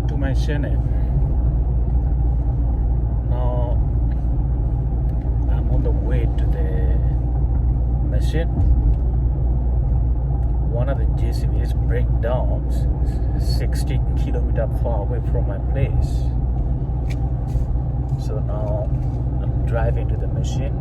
welcome to my channel. Now I'm on the way to the machine. One of the JCBs break down 60 kilometers far away from my place. So now I'm driving to the machine.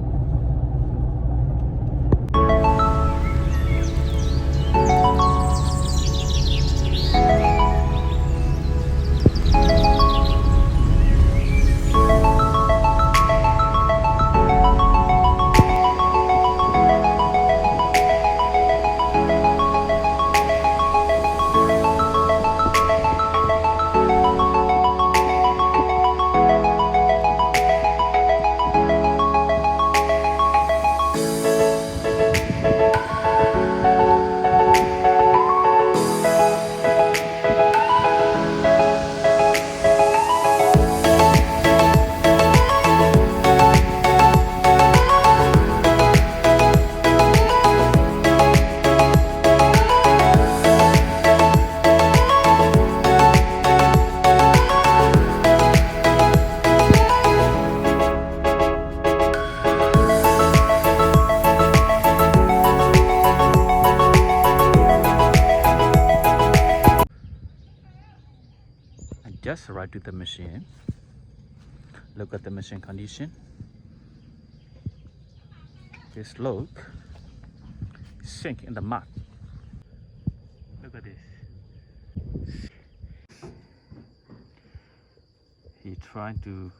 Just arrived to the machine. Look at the machine condition. This look sink in the mud. Look at this. He trying to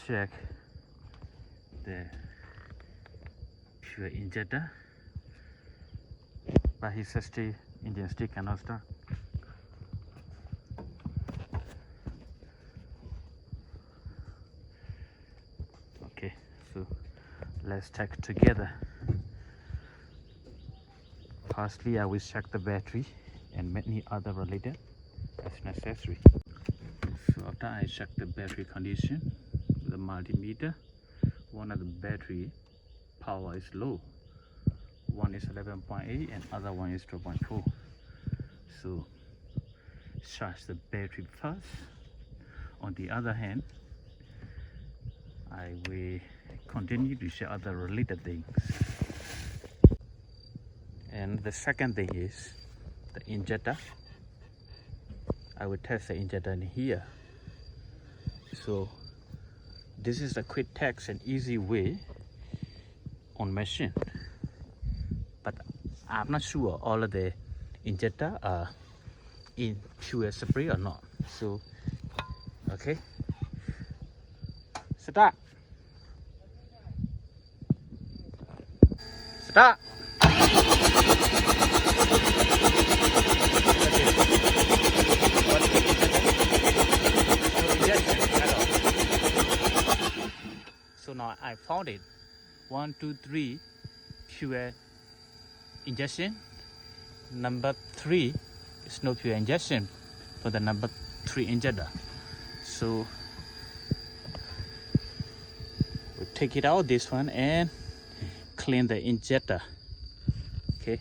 check the fuel injector, but he says the engine still cannot start. Okay, so let's check together. Firstly, I will check the battery and many other related as necessary. So after I check the battery condition with the multimeter, one of the battery power is low. One is 11.8 and other one is 2.4. So charge the battery first. On the other hand, I will continue to share other related things. And the second thing is the injector. I will test the injector in here. So this is a quick test and easy way on machine. But I'm not sure all of the injector are in pure spray or not. So okay. Start. Start. So now I found it. 1, 2, 3 pure injection. Number 3 is no pure injection for the number 3 injector. So we take it out this one and clean the injector. Okay,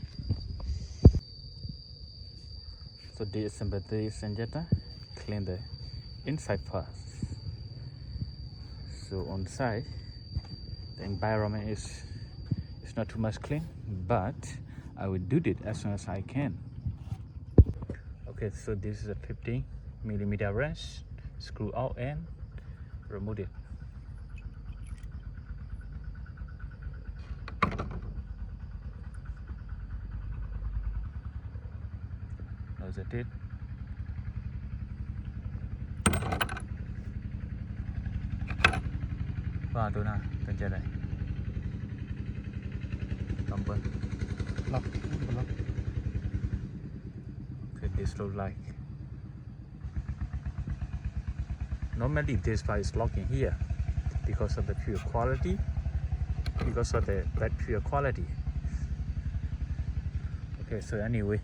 so disassemble this injector, clean the inside first. So on the side the environment is not too much clean, but I will do it as soon as I can. Okay, so this is a 15mm wrench. Screw out and remove it. Nose at it. Vào tôi nào, tên chơi đây. Number. Lock. Okay, this looks like. Normally this part is locked in here because of the pure quality, because of the bad pure quality. Okay, so anyway,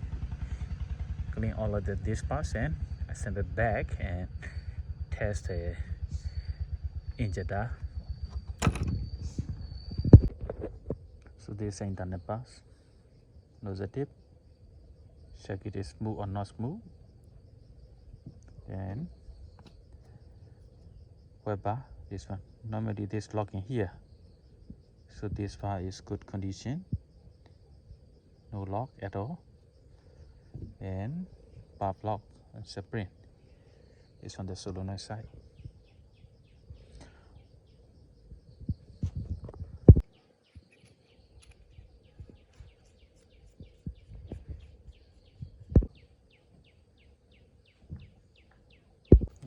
clean all of this parts and assemble it back and test the injector. So this is internal parts. Nose tip. Check it is smooth or not smooth. and web bar, this one. Normally this lock in here, so this bar is good condition, no lock at all, and bar block and spring is on the solenoid side.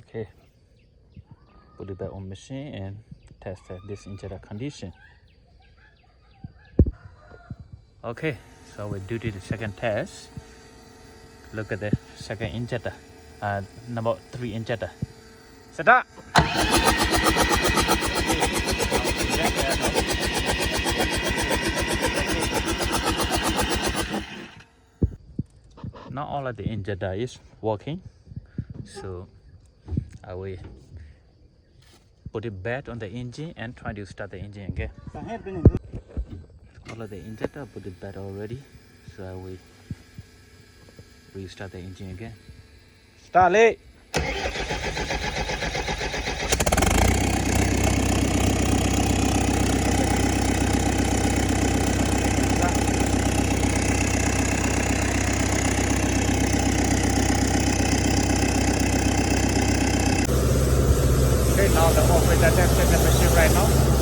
Okay, put it back on machine and test this injector condition. Okay, so we do the second test. Look at the second injector, number 3 injector. Set up. Not all of the injector is working, so I will put it back on the engine and try to start the engine again. All of the injector put it back already, so I will restart the engine again. Start it. Okay, now the operator tested the machine right now.